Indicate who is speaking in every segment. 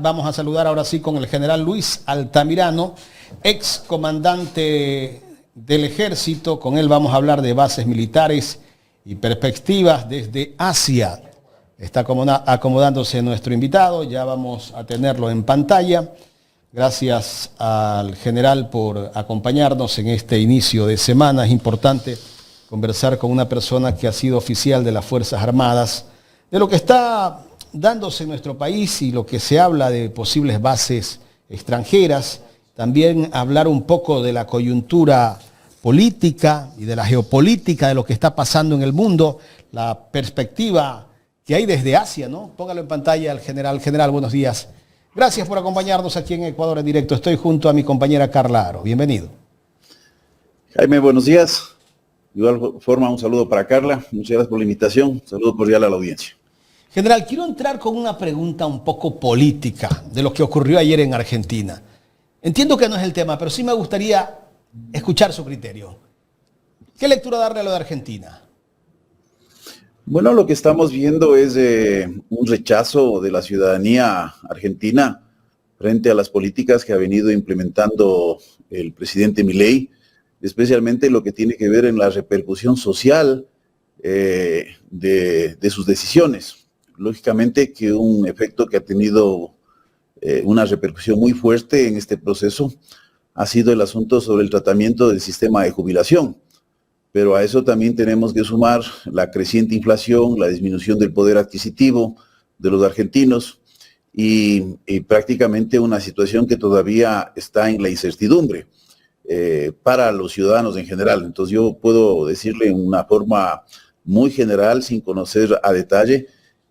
Speaker 1: Vamos a saludar ahora sí con el general Luis Altamirano, ex comandante del ejército. Con él vamos a hablar de bases militares y perspectivas desde Asia. Está acomodándose nuestro invitado, ya vamos a tenerlo en pantalla. Gracias al general por acompañarnos en este inicio de semana. Es importante conversar con una persona que ha sido oficial de las Fuerzas Armadas, de lo que está dándose en nuestro país y lo que se habla de posibles bases extranjeras. También hablar un poco de la coyuntura política y de la geopolítica, de lo que está pasando en el mundo, la perspectiva que hay desde Asia, ¿no? Póngalo en pantalla al general. General, buenos días. Gracias por acompañarnos aquí en Ecuador en directo. Estoy junto a mi compañera Carla Aro. Bienvenido.
Speaker 2: Jaime, buenos días. De igual forma, un saludo para Carla. Muchas gracias por la invitación. Un saludo cordial a la audiencia.
Speaker 1: General, quiero entrar con una pregunta un poco política de lo que ocurrió ayer en Argentina. Entiendo que no es el tema, pero sí me gustaría escuchar su criterio. ¿Qué lectura darle a lo de Argentina?
Speaker 2: Bueno, lo que estamos viendo es un rechazo de la ciudadanía argentina frente a las políticas que ha venido implementando el presidente Milei, especialmente lo que tiene que ver en la repercusión social de sus decisiones. Lógicamente que un efecto que ha tenido una repercusión muy fuerte en este proceso ha sido el asunto sobre el tratamiento del sistema de jubilación. Pero a eso también tenemos que sumar la creciente inflación, la disminución del poder adquisitivo de los argentinos y prácticamente una situación que todavía está en la incertidumbre para los ciudadanos en general. Entonces yo puedo decirle en una forma muy general, sin conocer a detalle,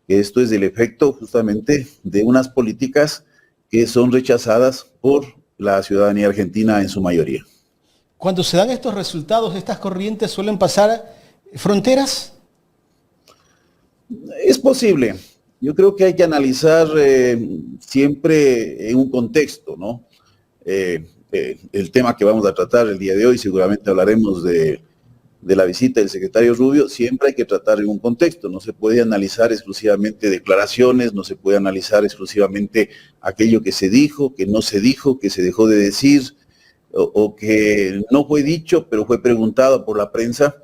Speaker 2: que esto es el efecto justamente de unas políticas que son rechazadas por la ciudadanía argentina en su mayoría.
Speaker 1: Cuando se dan estos resultados, estas corrientes suelen pasar fronteras.
Speaker 2: Es posible. Yo creo que hay que analizar siempre en un contexto, ¿no? El tema que vamos a tratar el día de hoy, seguramente hablaremos de la visita del secretario Rubio, siempre hay que tratar en un contexto. No se puede analizar exclusivamente declaraciones, no se puede analizar exclusivamente aquello que se dijo, que no se dijo, que se dejó de decir, o que no fue dicho, pero fue preguntado por la prensa.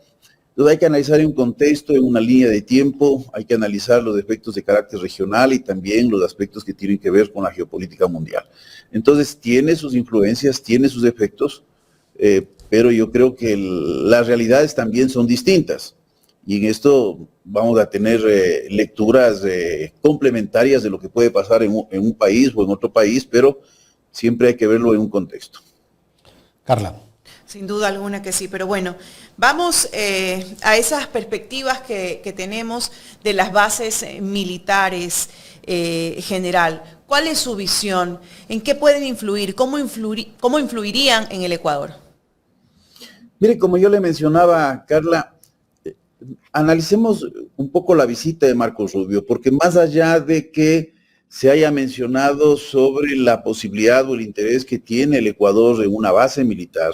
Speaker 2: Entonces hay que analizar en un contexto, en una línea de tiempo, hay que analizar los efectos de carácter regional y también los aspectos que tienen que ver con la geopolítica mundial. Entonces tiene sus influencias, tiene sus efectos, pero yo creo que las realidades también son distintas. Y en esto vamos a tener lecturas complementarias de lo que puede pasar en un país o en otro país, pero siempre hay que verlo en un contexto.
Speaker 1: Carla.
Speaker 3: Sin duda alguna que sí, pero bueno, vamos a esas perspectivas que tenemos de las bases militares, general. ¿Cuál es su visión? ¿En qué pueden influir? ¿Cómo influirían en el Ecuador?
Speaker 2: Mire, como yo le mencionaba, Carla, analicemos un poco la visita de Marcos Rubio, porque más allá de que se haya mencionado sobre la posibilidad o el interés que tiene el Ecuador en una base militar,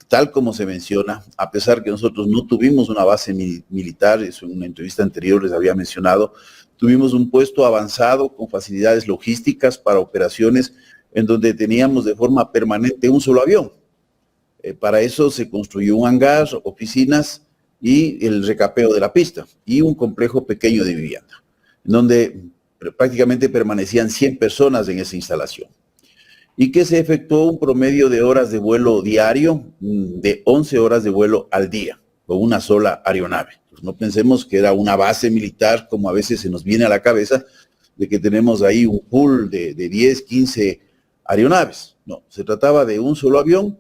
Speaker 2: tal como se menciona, a pesar que nosotros no tuvimos una base militar, eso en una entrevista anterior les había mencionado, tuvimos un puesto avanzado con facilidades logísticas para operaciones en donde teníamos de forma permanente un solo avión. Para eso se construyó un hangar, oficinas y el recapeo de la pista y un complejo pequeño de vivienda, en donde prácticamente permanecían 100 personas en esa instalación. Y que se efectuó un promedio de horas de vuelo diario de 11 horas de vuelo al día, con una sola aeronave. Pues no pensemos que era una base militar, como a veces se nos viene a la cabeza, de que tenemos ahí un pool de 10, 15 aeronaves. No, se trataba de un solo avión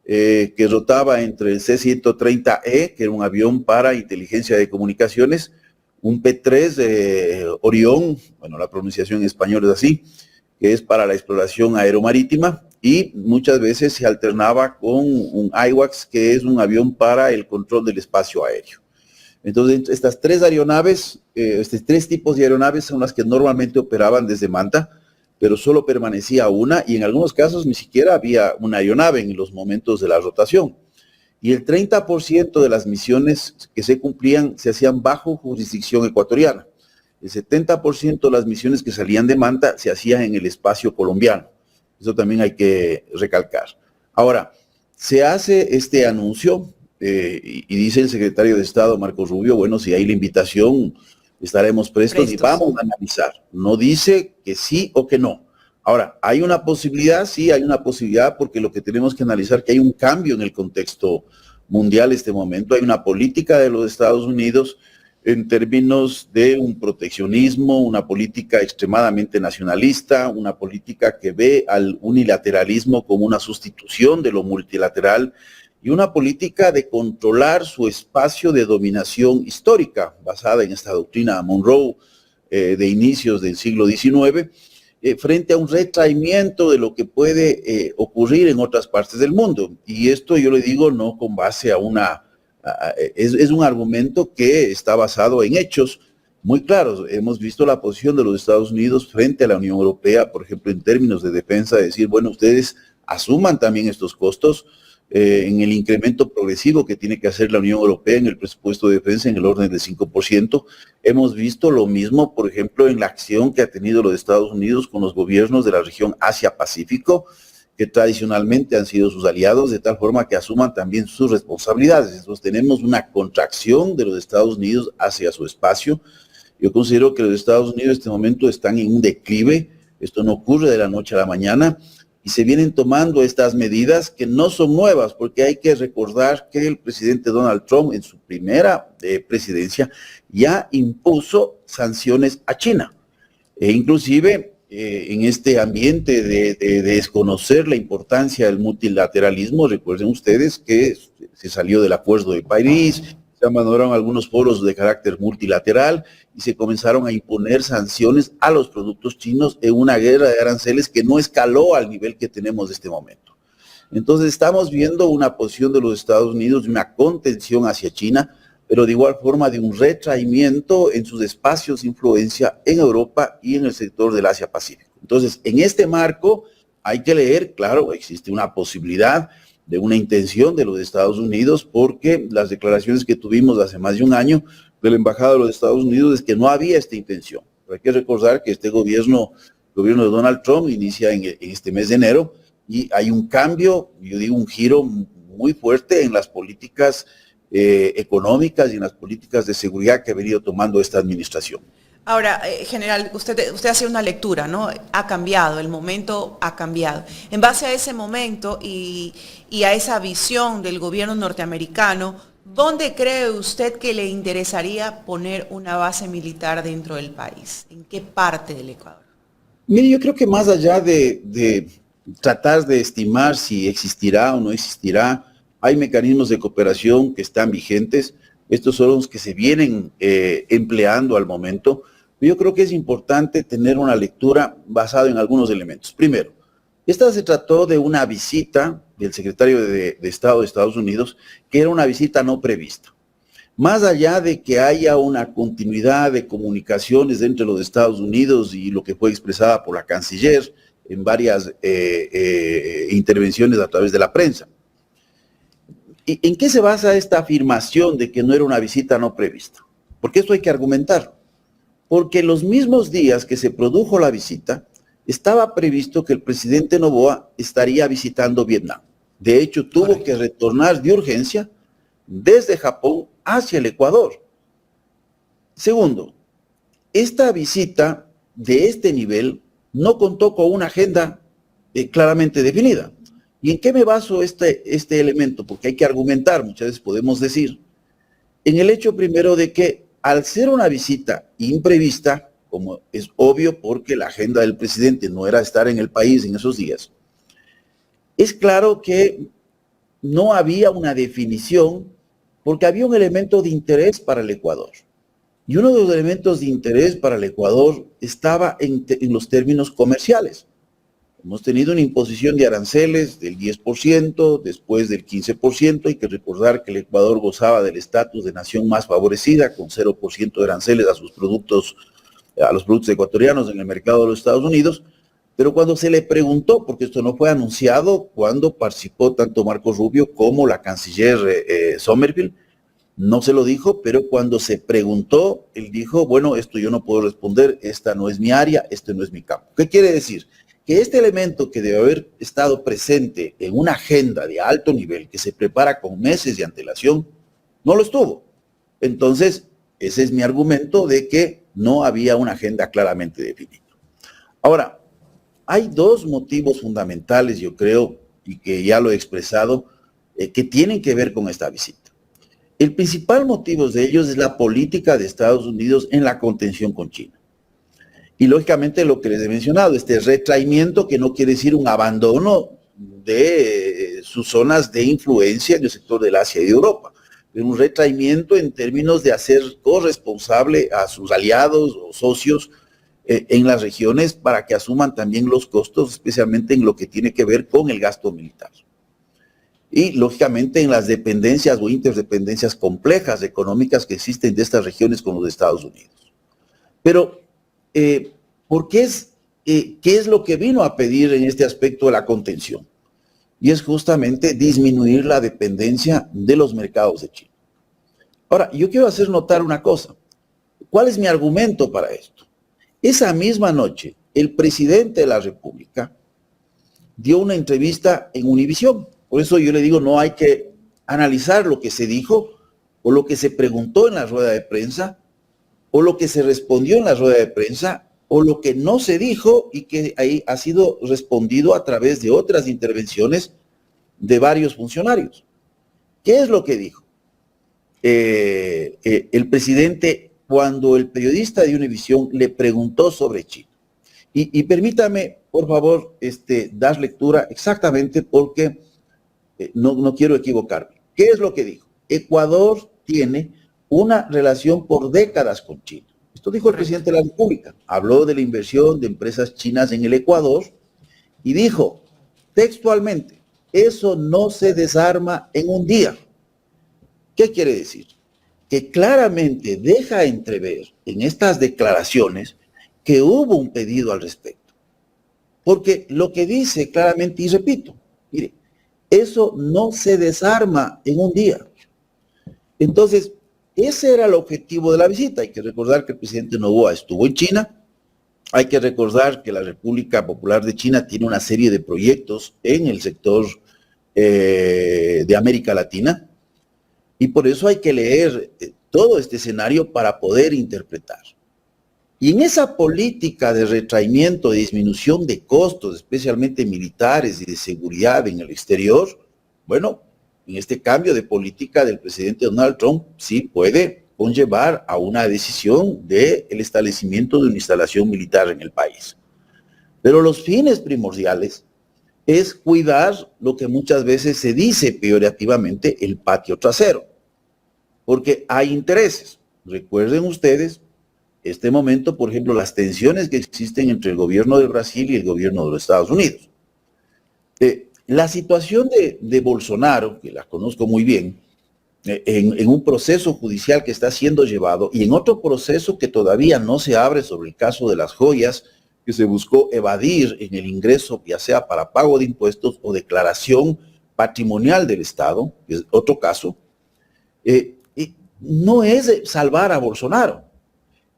Speaker 2: que rotaba entre el C-130E, que era un avión para inteligencia de comunicaciones, un P-3 Orión, bueno, la pronunciación en español es así, que es para la exploración aeromarítima, y muchas veces se alternaba con un IWACS, que es un avión para el control del espacio aéreo. Entonces, estas tres aeronaves, estos tres tipos de aeronaves son las que normalmente operaban desde Manta, pero solo permanecía una, y en algunos casos ni siquiera había una aeronave en los momentos de la rotación. Y el 30% de las misiones que se cumplían se hacían bajo jurisdicción ecuatoriana. el 70% de las misiones que salían de Manta se hacían en el espacio colombiano. Eso también hay que recalcar. Ahora, se hace este anuncio y dice el secretario de Estado, Marco Rubio, bueno, si hay la invitación, estaremos prestos y vamos a analizar. No dice que sí o que no. Ahora, ¿hay una posibilidad? Sí, hay una posibilidad, porque lo que tenemos que analizar es que hay un cambio en el contexto mundial en este momento. Hay una política de los Estados Unidos en términos de un proteccionismo, una política extremadamente nacionalista, una política que ve al unilateralismo como una sustitución de lo multilateral y una política de controlar su espacio de dominación histórica, basada en esta doctrina Monroe de inicios del siglo XIX, frente a un retraimiento de lo que puede ocurrir en otras partes del mundo. Y esto yo le digo no con base a es un argumento que está basado en hechos muy claros. Hemos visto la posición de los Estados Unidos frente a la Unión Europea, por ejemplo, en términos de defensa, decir, bueno, ustedes asuman también estos costos en el incremento progresivo que tiene que hacer la Unión Europea en el presupuesto de defensa en el orden del 5%. Hemos visto lo mismo, por ejemplo, en la acción que ha tenido los Estados Unidos con los gobiernos de la región Asia-Pacífico, que tradicionalmente han sido sus aliados, de tal forma que asuman también sus responsabilidades. Entonces tenemos una contracción de los Estados Unidos hacia su espacio. Yo considero que los Estados Unidos en este momento están en un declive. Esto no ocurre de la noche a la mañana. Y se vienen tomando estas medidas que no son nuevas, porque hay que recordar que el presidente Donald Trump en su primera presidencia ya impuso sanciones a China. E inclusive en este ambiente de desconocer la importancia del multilateralismo, recuerden ustedes que se salió del Acuerdo de París, se abandonaron algunos foros de carácter multilateral y se comenzaron a imponer sanciones a los productos chinos en una guerra de aranceles que no escaló al nivel que tenemos de este momento. Entonces estamos viendo una posición de los Estados Unidos de una contención hacia China, pero de igual forma de un retraimiento en sus espacios de influencia en Europa y en el sector del Asia-Pacífico. Entonces, en este marco hay que leer, claro, existe una posibilidad de una intención de los Estados Unidos, porque las declaraciones que tuvimos hace más de un año de la Embajada de los Estados Unidos es que no había esta intención. Pero hay que recordar que este gobierno de Donald Trump inicia en este mes de enero y hay un cambio, yo digo un giro muy fuerte en las políticas económicas y en las políticas de seguridad que ha venido tomando esta administración.
Speaker 3: Ahora, general, usted hace una lectura, ¿no? Ha cambiado, el momento ha cambiado. En base a ese momento y a esa visión del gobierno norteamericano, ¿dónde cree usted que le interesaría poner una base militar dentro del país? ¿En qué parte del Ecuador?
Speaker 2: Mire, yo creo que más allá de tratar de estimar si existirá o no existirá, hay mecanismos de cooperación que están vigentes. Estos son los que se vienen empleando al momento. Yo creo que es importante tener una lectura basada en algunos elementos. Primero, esta se trató de una visita del secretario de Estado de Estados Unidos, que era una visita no prevista. Más allá de que haya una continuidad de comunicaciones entre los Estados Unidos y lo que fue expresada por la canciller en varias intervenciones a través de la prensa. ¿En qué se basa esta afirmación de que no era una visita no prevista? Porque esto hay que argumentarlo. Porque los mismos días que se produjo la visita, estaba previsto que el presidente Noboa estaría visitando Vietnam. De hecho, tuvo que retornar de urgencia desde Japón hacia el Ecuador. Segundo, esta visita de este nivel no contó con una agenda claramente definida. ¿Y en qué me baso este elemento? Porque hay que argumentar, muchas veces podemos decir, en el hecho primero de que al ser una visita imprevista, como es obvio porque la agenda del presidente no era estar en el país en esos días, es claro que no había una definición porque había un elemento de interés para el Ecuador. Y uno de los elementos de interés para el Ecuador estaba en los términos comerciales. Hemos tenido una imposición de aranceles del 10%, después del 15%. Hay que recordar que el Ecuador gozaba del estatus de nación más favorecida, con 0% de aranceles a los productos ecuatorianos en el mercado de los Estados Unidos. Pero cuando se le preguntó, porque esto no fue anunciado, cuando participó tanto Marco Rubio como la canciller Sommerville, No se lo dijo, pero cuando se preguntó, él dijo, bueno, esto yo no puedo responder, esta no es mi área, este no es mi campo. ¿Qué quiere decir? Que este elemento que debe haber estado presente en una agenda de alto nivel, que se prepara con meses de antelación, no lo estuvo. Entonces, ese es mi argumento de que no había una agenda claramente definida. Ahora, hay dos motivos fundamentales, yo creo, y que ya lo he expresado, que tienen que ver con esta visita. El principal motivo de ellos es la política de Estados Unidos en la contención con China. Y lógicamente lo que les he mencionado, este retraimiento, que no quiere decir un abandono de sus zonas de influencia en el sector del Asia y de Europa, pero un retraimiento en términos de hacer corresponsable a sus aliados o socios en las regiones para que asuman también los costos, especialmente en lo que tiene que ver con el gasto militar. Y lógicamente en las dependencias o interdependencias complejas económicas que existen de estas regiones con los de Estados Unidos. Pero, ¿por qué qué es lo que vino a pedir en este aspecto de la contención? Y es justamente disminuir la dependencia de los mercados de China. Ahora, yo quiero hacer notar una cosa. ¿Cuál es mi argumento para esto? Esa misma noche, el presidente de la República dio una entrevista en Univisión. Por eso yo le digo, no hay que analizar lo que se dijo o lo que se preguntó en la rueda de prensa o lo que se respondió en la rueda de prensa o lo que no se dijo y que ahí ha sido respondido a través de otras intervenciones de varios funcionarios. ¿Qué es lo que dijo el presidente cuando el periodista de Univisión le preguntó sobre China? Y permítame, por favor, dar lectura exactamente porque no quiero equivocarme. ¿Qué es lo que dijo? Ecuador tiene una relación por décadas con China. Esto dijo el presidente de la República. Habló de la inversión de empresas chinas en el Ecuador y dijo textualmente, eso no se desarma en un día. ¿Qué quiere decir? Que claramente deja entrever en estas declaraciones que hubo un pedido al respecto. Porque lo que dice claramente, y repito, mire, eso no se desarma en un día. Entonces, ese era el objetivo de la visita. Hay que recordar que el presidente Noboa estuvo en China. Hay que recordar que la República Popular de China tiene una serie de proyectos en el sector de América Latina. Y por eso hay que leer todo este escenario para poder interpretar. Y en esa política de retraimiento, de disminución de costos, especialmente militares y de seguridad en el exterior, bueno, en este cambio de política del presidente Donald Trump sí puede conllevar a una decisión del establecimiento de una instalación militar en el país. Pero los fines primordiales es cuidar lo que muchas veces se dice peyorativamente el patio trasero, porque hay intereses. Recuerden ustedes este momento, por ejemplo, las tensiones que existen entre el gobierno de Brasil y el gobierno de los Estados Unidos. La situación de Bolsonaro, que la conozco muy bien, en un proceso judicial que está siendo llevado y en otro proceso que todavía no se abre sobre el caso de las joyas que se buscó evadir en el ingreso, ya sea para pago de impuestos o declaración patrimonial del Estado, que es otro caso, no es salvar a Bolsonaro,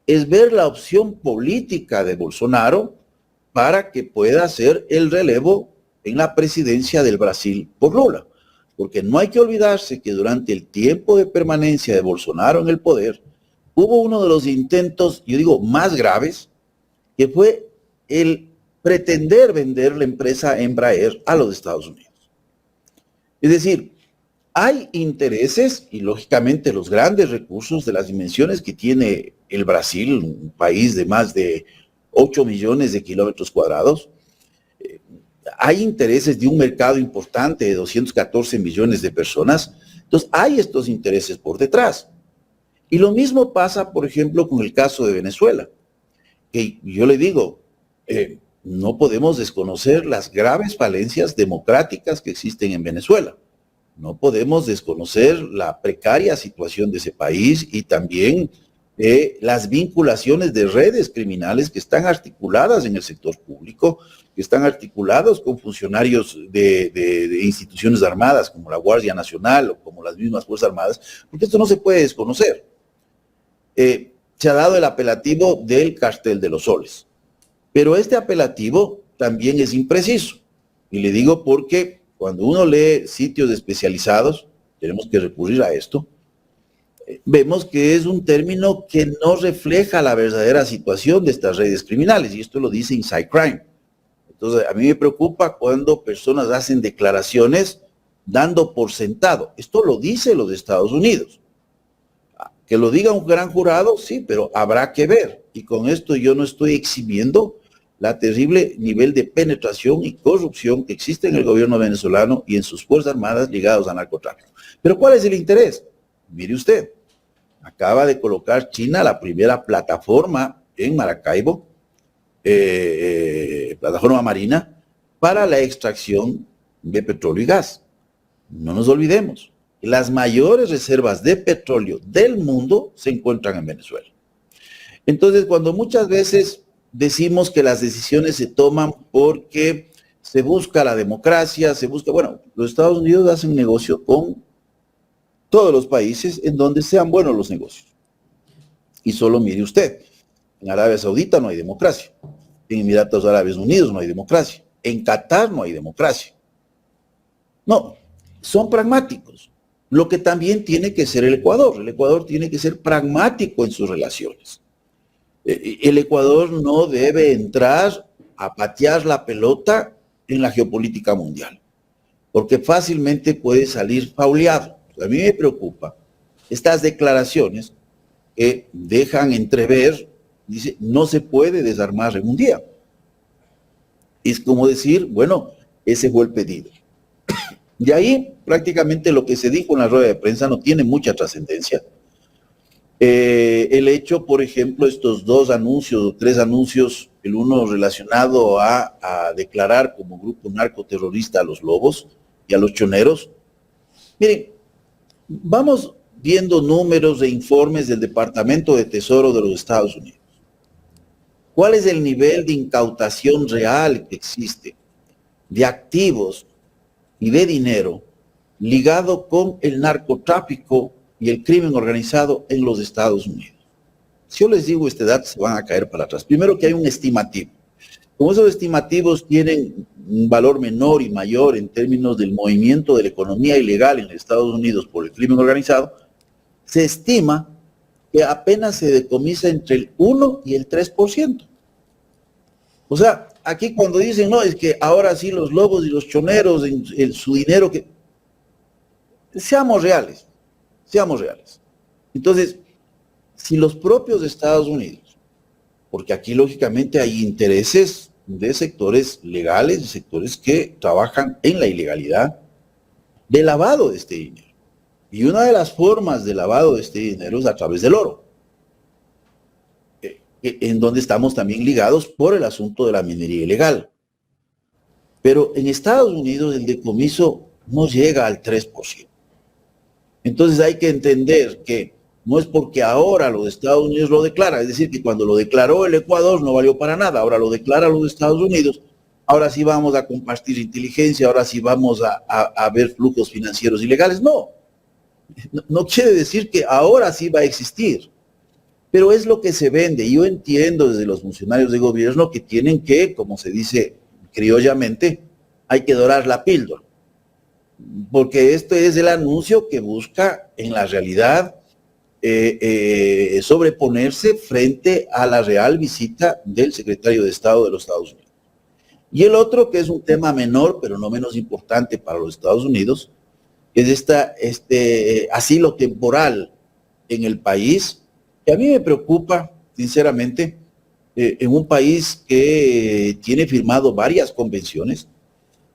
Speaker 2: es ver la opción política de Bolsonaro para que pueda hacer el relevo en la presidencia del Brasil por Lula. Porque no hay que olvidarse que durante el tiempo de permanencia de Bolsonaro en el poder, hubo uno de los intentos, yo digo, más graves, que fue el pretender vender la empresa Embraer a los Estados Unidos. Es decir, hay intereses y lógicamente los grandes recursos de las dimensiones que tiene el Brasil, un país de más de 8 millones de kilómetros cuadrados, hay intereses de un mercado importante de 214 millones de personas, entonces hay estos intereses por detrás. Y lo mismo pasa, por ejemplo, con el caso de Venezuela, que yo le digo, no podemos desconocer las graves falencias democráticas que existen en Venezuela. No podemos desconocer la precaria situación de ese país y también las vinculaciones de redes criminales que están articuladas en el sector público, que están articulados con funcionarios de instituciones armadas como la Guardia Nacional o como las mismas Fuerzas Armadas, porque esto no se puede desconocer. Se ha dado el apelativo del Cartel de los Soles, pero este apelativo también es impreciso. Y le digo porque cuando uno lee sitios especializados, tenemos que recurrir a esto, vemos que es un término que no refleja la verdadera situación de estas redes criminales, y esto lo dice Inside Crime. Entonces, a mí me preocupa cuando personas hacen declaraciones dando por sentado. Esto lo dice los de Estados Unidos. Que lo diga un gran jurado, sí, pero habrá que ver. Y con esto yo no estoy exhibiendo la terrible nivel de penetración y corrupción que existe en el gobierno venezolano y en sus fuerzas armadas ligados al narcotráfico. Pero ¿cuál es el interés? Mire usted, acaba de colocar China la primera plataforma en Maracaibo, plataforma marina, para la extracción de petróleo y gas. No nos olvidemos, las mayores reservas de petróleo del mundo se encuentran en Venezuela. Entonces, cuando muchas veces decimos que las decisiones se toman porque se busca la democracia, bueno, los Estados Unidos hacen negocio con todos los países en donde sean buenos los negocios. Y solo mire usted, en Arabia Saudita no hay democracia, en Emiratos Árabes Unidos no hay democracia, en Qatar no hay democracia. No, son pragmáticos. Lo que también tiene que ser el Ecuador tiene que ser pragmático en sus relaciones. El Ecuador no debe entrar a patear la pelota en la geopolítica mundial, porque fácilmente puede salir fauleado. A mí me preocupa estas declaraciones que dejan entrever, dice, no se puede desarmar en un día. Es como decir, bueno, ese fue el pedido. De ahí prácticamente lo que se dijo en la rueda de prensa no tiene mucha trascendencia. El hecho, por ejemplo, estos 2 anuncios o 3 anuncios, el uno relacionado a declarar como grupo narcoterrorista a los lobos y a los choneros. Miren, vamos viendo números e informes del Departamento de Tesoro de los Estados Unidos. ¿Cuál es el nivel de incautación real que existe de activos y de dinero ligado con el narcotráfico y el crimen organizado en los Estados Unidos? Si yo les digo este dato, se van a caer para atrás. Primero que hay un estimativo. Como esos estimativos tienen un valor menor y mayor en términos del movimiento de la economía ilegal en Estados Unidos por el crimen organizado, se estima que apenas se decomisa entre el 1 y el 3%. O sea, aquí cuando dicen, no, es que ahora sí los lobos y los choneros, su dinero, que seamos reales. Entonces, si los propios Estados Unidos, porque aquí lógicamente hay intereses de sectores legales, de sectores que trabajan en la ilegalidad, de lavado de este dinero. Y una de las formas de lavado de este dinero es a través del oro, en donde estamos también ligados por el asunto de la minería ilegal. Pero en Estados Unidos el decomiso no llega al 3%. Entonces hay que entender que no es porque ahora los Estados Unidos lo declara, es decir, que cuando lo declaró el Ecuador no valió para nada, ahora lo declara los Estados Unidos, ahora sí vamos a compartir inteligencia, ahora sí vamos a ver flujos financieros ilegales. No quiere decir que ahora sí va a existir, pero es lo que se vende. Yo entiendo desde los funcionarios de gobierno que tienen que, como se dice criollamente, hay que dorar la píldora, porque este es el anuncio que busca en la realidad sobreponerse frente a la real visita del secretario de Estado de los Estados Unidos. Y el otro, que es un tema menor, pero no menos importante para los Estados Unidos, es este asilo temporal en el país, que a mí me preocupa, sinceramente, en un país que tiene firmado varias convenciones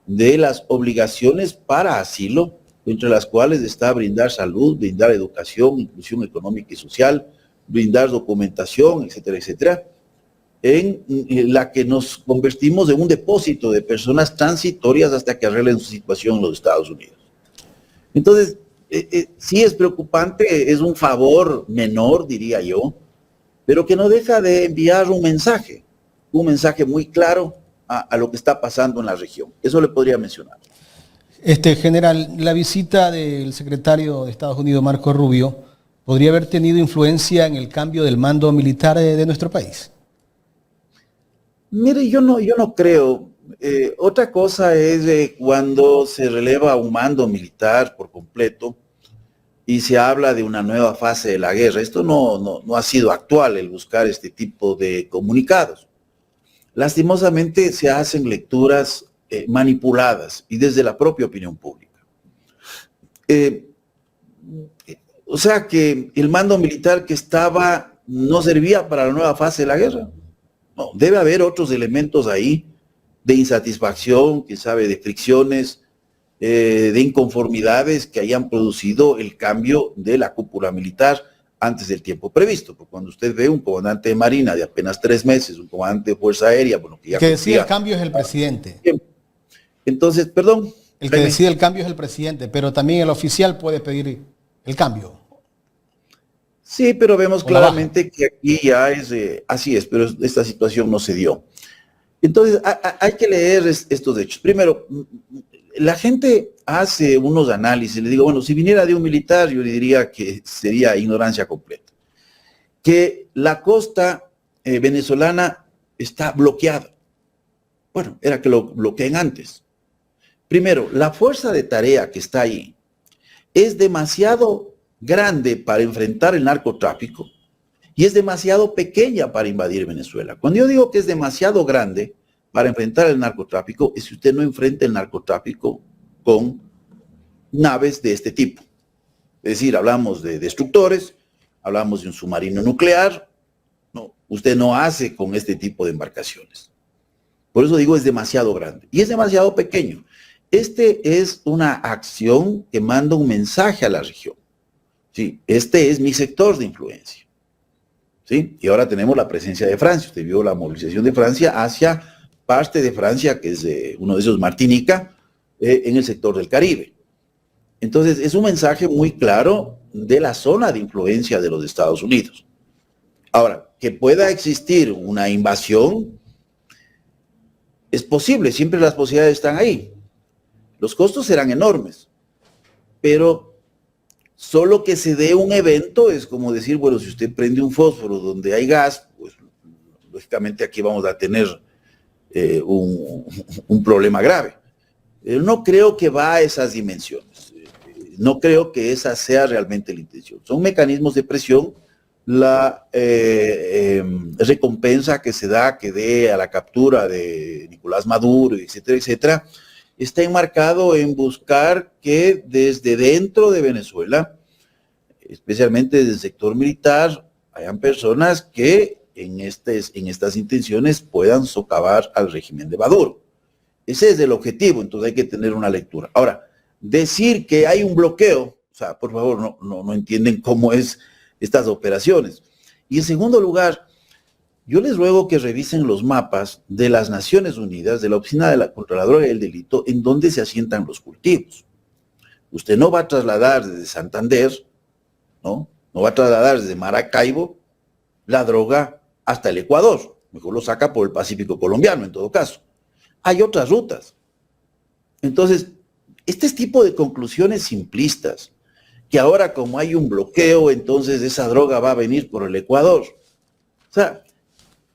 Speaker 2: de las obligaciones para asilo, entre las cuales está brindar salud, brindar educación, inclusión económica y social, brindar documentación, etcétera, etcétera, en la que nos convertimos en un depósito de personas transitorias hasta que arreglen su situación en los Estados Unidos. Entonces, sí es preocupante, es un favor menor, diría yo, pero que no deja de enviar un mensaje muy claro a lo que está pasando en la región. Eso le podría mencionar.
Speaker 1: General, la visita del secretario de Estados Unidos, Marco Rubio, ¿podría haber tenido influencia en el cambio del mando militar de nuestro país?
Speaker 2: Mire, yo no creo. Otra cosa es cuando se releva un mando militar por completo y se habla de una nueva fase de la guerra. Esto no ha sido actual, el buscar este tipo de comunicados. Lastimosamente se hacen lecturas manipuladas y desde la propia opinión pública. O sea que el mando militar que estaba no servía para la nueva fase de la guerra. No, debe haber otros elementos ahí de insatisfacción, quién sabe, de fricciones, de inconformidades que hayan producido el cambio de la cúpula militar antes del tiempo previsto. Porque cuando usted ve un comandante de Marina de apenas 3 meses, un comandante de Fuerza Aérea, bueno, que ya
Speaker 1: que decide el cambio es el presidente.
Speaker 2: Entonces, perdón.
Speaker 1: El que decide el cambio es el presidente, pero también el oficial puede pedir el cambio.
Speaker 2: Sí, pero vemos claramente que aquí ya es así es, pero esta situación no se dio. Entonces, hay que leer estos hechos. Primero, la gente hace unos análisis, le digo, bueno, si viniera de un militar, yo le diría que sería ignorancia completa. Que la costa venezolana está bloqueada. Bueno, era que lo bloqueen antes. Primero, la fuerza de tarea que está ahí es demasiado grande para enfrentar el narcotráfico y es demasiado pequeña para invadir Venezuela. Cuando yo digo que es demasiado grande para enfrentar el narcotráfico, es si usted no enfrenta el narcotráfico con naves de este tipo. Es decir, hablamos de destructores, hablamos de un submarino nuclear. No, usted no hace con este tipo de embarcaciones. Por eso digo, es demasiado grande y es demasiado pequeño. Este es una acción que manda un mensaje a la región. Sí, este es mi sector de influencia. ¿Sí? Y ahora tenemos la presencia de Francia. Usted vio la movilización de Francia hacia parte de Francia, que es uno de esos, Martinica, en el sector del Caribe. Entonces, es un mensaje muy claro de la zona de influencia de los Estados Unidos. Ahora, que pueda existir una invasión, es posible, siempre las posibilidades están ahí. Los costos serán enormes, pero solo que se dé un evento es como decir, bueno, si usted prende un fósforo donde hay gas, pues lógicamente aquí vamos a tener un problema grave. No creo que va a esas dimensiones. No creo que esa sea realmente la intención. Son mecanismos de presión. La recompensa que se da, que dé a la captura de Nicolás Maduro, etcétera, etcétera, está enmarcado en buscar que desde dentro de Venezuela, especialmente desde el sector militar, hayan personas que en estas intenciones puedan socavar al régimen de Maduro. Ese es el objetivo, entonces hay que tener una lectura. Ahora, decir que hay un bloqueo, o sea, por favor, no entienden cómo es estas operaciones. Y en segundo lugar, yo les ruego que revisen los mapas de las Naciones Unidas, de la Oficina contra la Droga y el Delito, en donde se asientan los cultivos. Usted no va a trasladar desde Santander, no va a trasladar desde Maracaibo la droga hasta el Ecuador. Mejor lo saca por el Pacífico colombiano, en todo caso. Hay otras rutas. Entonces, este tipo de conclusiones simplistas, que ahora como hay un bloqueo, entonces esa droga va a venir por el Ecuador. O sea,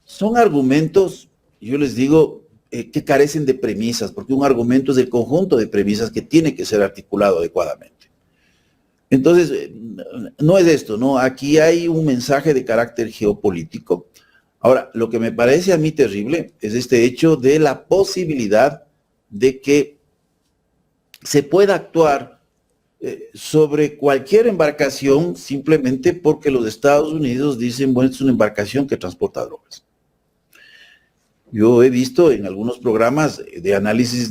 Speaker 2: son argumentos, yo les digo, que carecen de premisas, porque un argumento es el conjunto de premisas que tiene que ser articulado adecuadamente. Entonces, no es esto, ¿no? Aquí hay un mensaje de carácter geopolítico. Ahora, lo que me parece a mí terrible es este hecho de la posibilidad de que se pueda actuar sobre cualquier embarcación simplemente porque los Estados Unidos dicen, bueno, es una embarcación que transporta drogas. Yo he visto en algunos programas de análisis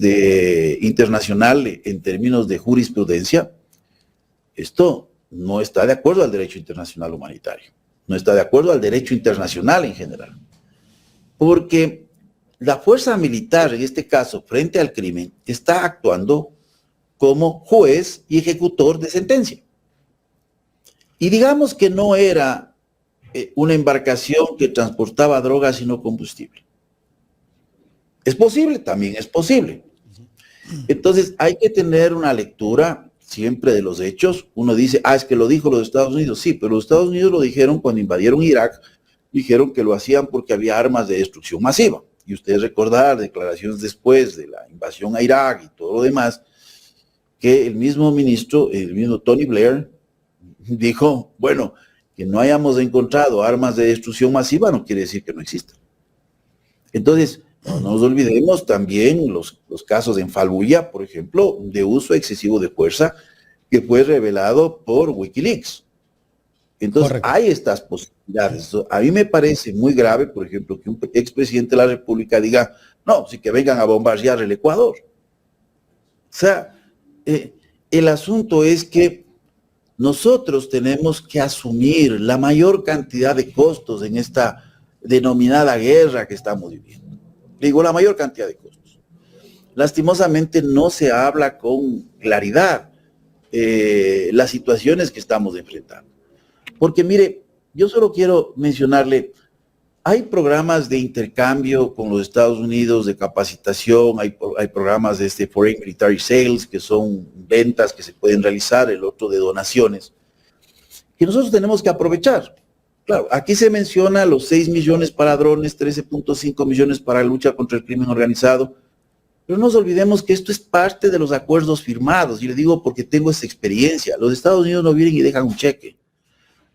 Speaker 2: internacional en términos de jurisprudencia, esto no está de acuerdo al derecho internacional humanitario, no está de acuerdo al derecho internacional en general, porque la fuerza militar, en este caso, frente al crimen, está actuando como juez y ejecutor de sentencia. Y digamos que no era una embarcación que transportaba drogas y no combustible. Es posible, también es posible. Entonces hay que tener una lectura siempre de los hechos. Uno dice, es que lo dijo los Estados Unidos. Sí, pero los Estados Unidos lo dijeron cuando invadieron Irak, dijeron que lo hacían porque había armas de destrucción masiva. Y ustedes recordarán declaraciones después de la invasión a Irak y todo lo demás, que el mismo ministro, el mismo Tony Blair, dijo, bueno, que no hayamos encontrado armas de destrucción masiva no quiere decir que no existan. Entonces, no nos olvidemos también los casos en Fallujah, por ejemplo, de uso excesivo de fuerza que fue revelado por Wikileaks. Entonces, correcto, hay estas posibilidades. A mí me parece muy grave, por ejemplo, que un expresidente de la República diga, no, sí que vengan a bombardear el Ecuador. O sea, el asunto es que nosotros tenemos que asumir la mayor cantidad de costos en esta denominada guerra que estamos viviendo. Digo, la mayor cantidad de costos. Lastimosamente no se habla con claridad las situaciones que estamos enfrentando. Porque mire, yo solo quiero mencionarle, hay programas de intercambio con los Estados Unidos, de capacitación, hay programas de Foreign Military Sales, que son ventas que se pueden realizar, el otro de donaciones, que nosotros tenemos que aprovechar. Claro, aquí se menciona los 6 millones para drones, 13.5 millones para la lucha contra el crimen organizado, pero no nos olvidemos que esto es parte de los acuerdos firmados, y le digo porque tengo esa experiencia. Los Estados Unidos no vienen y dejan un cheque.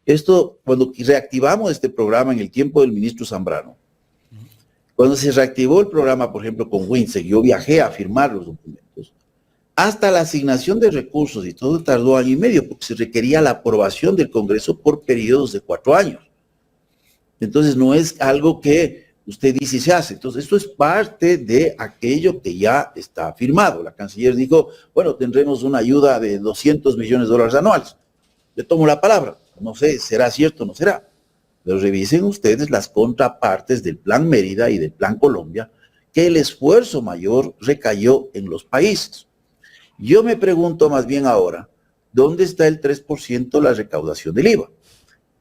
Speaker 2: Esto, cuando reactivamos este programa en el tiempo del ministro Zambrano, cuando se reactivó el programa, por ejemplo, con WINSEC, yo viajé a firmar los documentos, hasta la asignación de recursos, y todo tardó 1 año y medio, porque se requería la aprobación del Congreso por periodos de 4 años. Entonces, no es algo que usted dice y se hace. Entonces, esto es parte de aquello que ya está firmado. La canciller dijo, bueno, tendremos una ayuda de $200 millones anuales. Le tomo la palabra. No sé, ¿será cierto o no será? Pero revisen ustedes las contrapartes del Plan Mérida y del Plan Colombia, que el esfuerzo mayor recayó en los países. Yo me pregunto más bien ahora, ¿dónde está el 3% de la recaudación del IVA?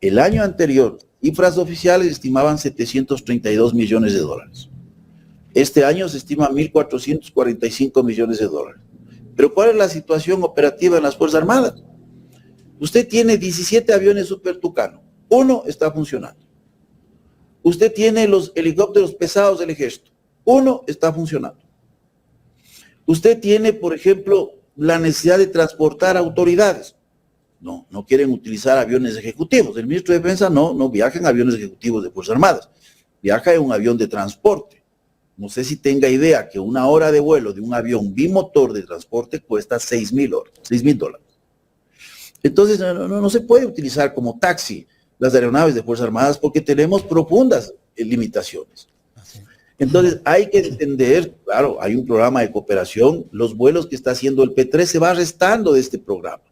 Speaker 2: El año anterior, cifras oficiales estimaban $732 millones. Este año se estima $1.445 millones. Pero ¿cuál es la situación operativa en las Fuerzas Armadas? Usted tiene 17 aviones Super Tucano, 1 está funcionando. Usted tiene los helicópteros pesados del ejército, 1 está funcionando. Usted tiene, por ejemplo, la necesidad de transportar autoridades. No quieren utilizar aviones ejecutivos. El ministro de Defensa no viaja en aviones ejecutivos de Fuerzas Armadas, viaja en un avión de transporte. No sé si tenga idea que 1 hora de vuelo de un avión bimotor de transporte cuesta $6,000. Entonces, no se puede utilizar como taxi las aeronaves de Fuerzas Armadas porque tenemos profundas limitaciones. Entonces, hay que entender, claro, hay un programa de cooperación, los vuelos que está haciendo el P3 se va restando de este programa.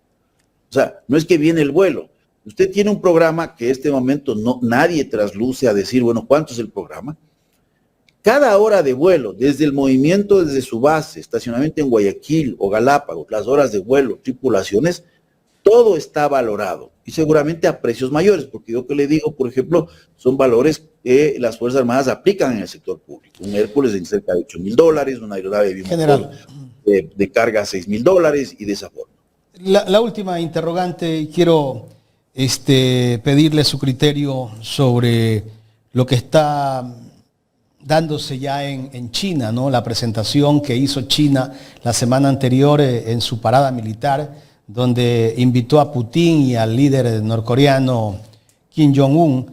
Speaker 2: O sea, no es que viene el vuelo. Usted tiene un programa que en este momento nadie trasluce a decir, bueno, ¿cuánto es el programa? Cada hora de vuelo, desde el movimiento, desde su base, estacionamiento en Guayaquil o Galápagos, las horas de vuelo, tripulaciones, todo está valorado y seguramente a precios mayores, porque yo que le digo, por ejemplo, son valores que las Fuerzas Armadas aplican en el sector público. Un Hércules en cerca de $8,000, una aeronave de carga $6,000 y de esa forma.
Speaker 1: La última interrogante, quiero pedirle su criterio sobre lo que está dándose ya en China, ¿no? La presentación que hizo China la semana anterior en su parada militar, donde invitó a Putin y al líder norcoreano Kim Jong-un.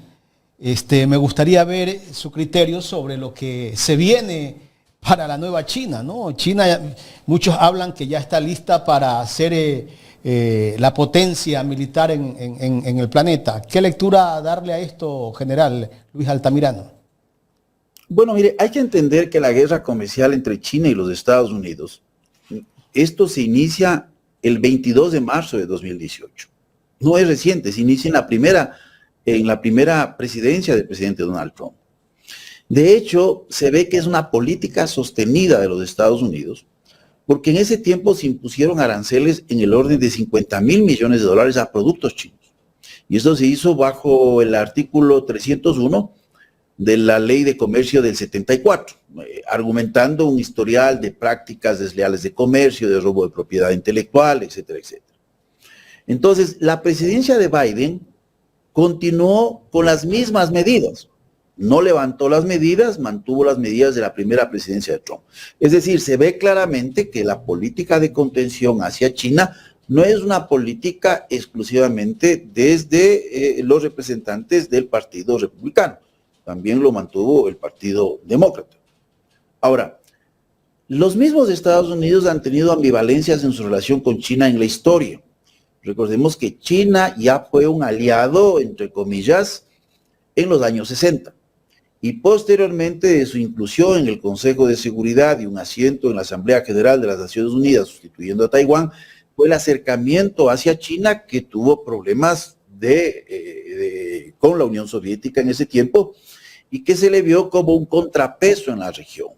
Speaker 1: Me gustaría ver su criterio sobre lo que se viene para la nueva China, ¿no? China, muchos hablan que ya está lista para ser la potencia militar en el planeta. ¿Qué lectura darle a esto, general Luis Altamirano?
Speaker 2: Bueno, mire, hay que entender que la guerra comercial entre China y los Estados Unidos, esto se inicia el 22 de marzo de 2018. No es reciente, se inicia en la primera presidencia del presidente Donald Trump. De hecho, se ve que es una política sostenida de los Estados Unidos, porque en ese tiempo se impusieron aranceles en el orden de $50,000 millones a productos chinos. Y esto se hizo bajo el artículo 301 de la Ley de Comercio del 74, argumentando un historial de prácticas desleales de comercio, de robo de propiedad intelectual, etcétera, etcétera. Entonces, la presidencia de Biden continuó con las mismas medidas. No levantó las medidas, mantuvo las medidas de la primera presidencia de Trump. Es decir, se ve claramente que la política de contención hacia China no es una política exclusivamente desde los representantes del Partido Republicano. También lo mantuvo el Partido Demócrata. Ahora, los mismos Estados Unidos han tenido ambivalencias en su relación con China en la historia. Recordemos que China ya fue un aliado, entre comillas, en los años 60. Y posteriormente de su inclusión en el Consejo de Seguridad y un asiento en la Asamblea General de las Naciones Unidas, sustituyendo a Taiwán, fue el acercamiento hacia China que tuvo problemas con la Unión Soviética en ese tiempo y que se le vio como un contrapeso en la región.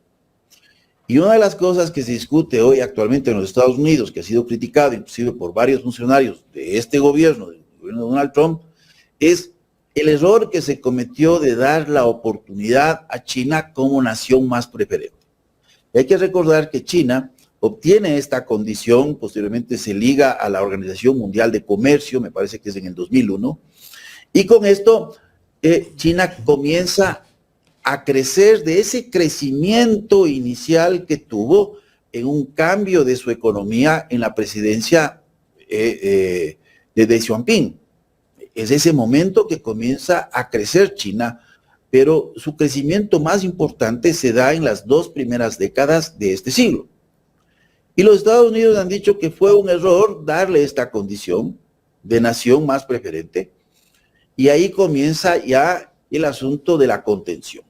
Speaker 2: Y una de las cosas que se discute hoy actualmente en los Estados Unidos, que ha sido criticado inclusive por varios funcionarios de este gobierno, del gobierno de Donald Trump, es el error que se cometió de dar la oportunidad a China como nación más preferente. Y hay que recordar que China obtiene esta condición, posteriormente se liga a la Organización Mundial de Comercio, me parece que es en el 2001, y con esto China comienza a crecer de ese crecimiento inicial que tuvo en un cambio de su economía en la presidencia de Deng Xiaoping. Es ese momento que comienza a crecer China, pero su crecimiento más importante se da en las 2 primeras décadas de este siglo. Y los Estados Unidos han dicho que fue un error darle esta condición de nación más preferente, y ahí comienza ya el asunto de la contención.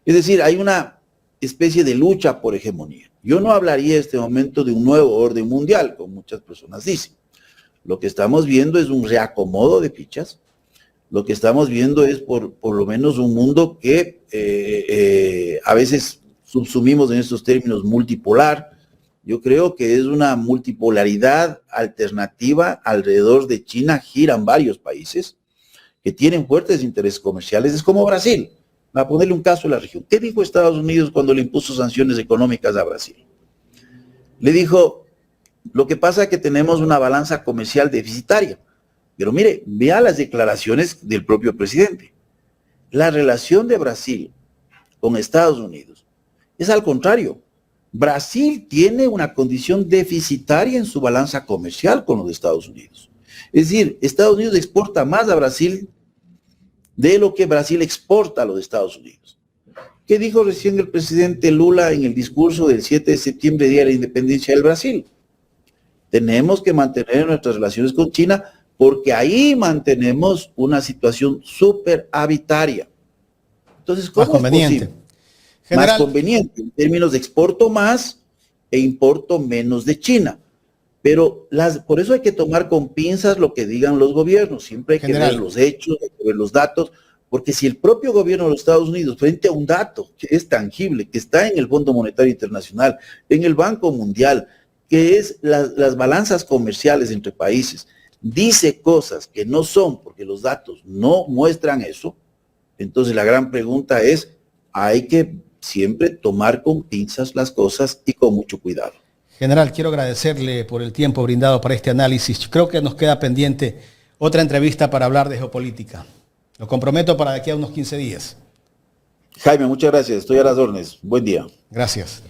Speaker 2: Es decir, hay una especie de lucha por hegemonía. Yo no hablaría en este momento de un nuevo orden mundial, como muchas personas dicen. Lo que estamos viendo es un reacomodo de fichas. Lo que estamos viendo es por lo menos un mundo que a veces subsumimos en estos términos multipolar. Yo creo que es una multipolaridad alternativa. Alrededor de China giran varios países que tienen fuertes intereses comerciales. Es como Brasil. Para ponerle un caso en la región. ¿Qué dijo Estados Unidos cuando le impuso sanciones económicas a Brasil? Le dijo, lo que pasa es que tenemos una balanza comercial deficitaria. Pero mire, vea las declaraciones del propio presidente. La relación de Brasil con Estados Unidos es al contrario. Brasil tiene una condición deficitaria en su balanza comercial con los Estados Unidos. Es decir, Estados Unidos exporta más a Brasil de lo que Brasil exporta a los Estados Unidos. ¿Qué dijo recién el presidente Lula en el discurso del 7 de septiembre, Día de la Independencia del Brasil? Tenemos que mantener nuestras relaciones con China porque ahí mantenemos una situación superavitaria. Entonces, ¿cómo
Speaker 1: más conveniente.
Speaker 2: Es posible? General, más conveniente, en términos de exporto más e importo menos de China. Pero por eso hay que tomar con pinzas lo que digan los gobiernos. Siempre hay que ver los hechos, hay que ver los datos, porque si el propio gobierno de los Estados Unidos, frente a un dato que es tangible, que está en el Fondo Monetario Internacional, en el Banco Mundial, que es las balanzas comerciales entre países, dice cosas que no son, porque los datos no muestran eso, entonces la gran pregunta es, hay que siempre tomar con pinzas las cosas y con mucho cuidado.
Speaker 1: General, quiero agradecerle por el tiempo brindado para este análisis. Creo que nos queda pendiente otra entrevista para hablar de geopolítica. Lo comprometo para de aquí a unos 15 días.
Speaker 2: Jaime, muchas gracias. Estoy a las órdenes. Buen día.
Speaker 1: Gracias.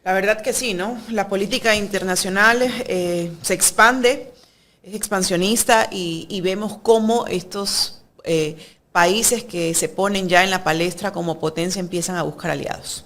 Speaker 3: La verdad que sí, ¿no? La política internacional se expande, es expansionista y vemos cómo estos países que se ponen ya en la palestra como potencia empiezan a buscar aliados.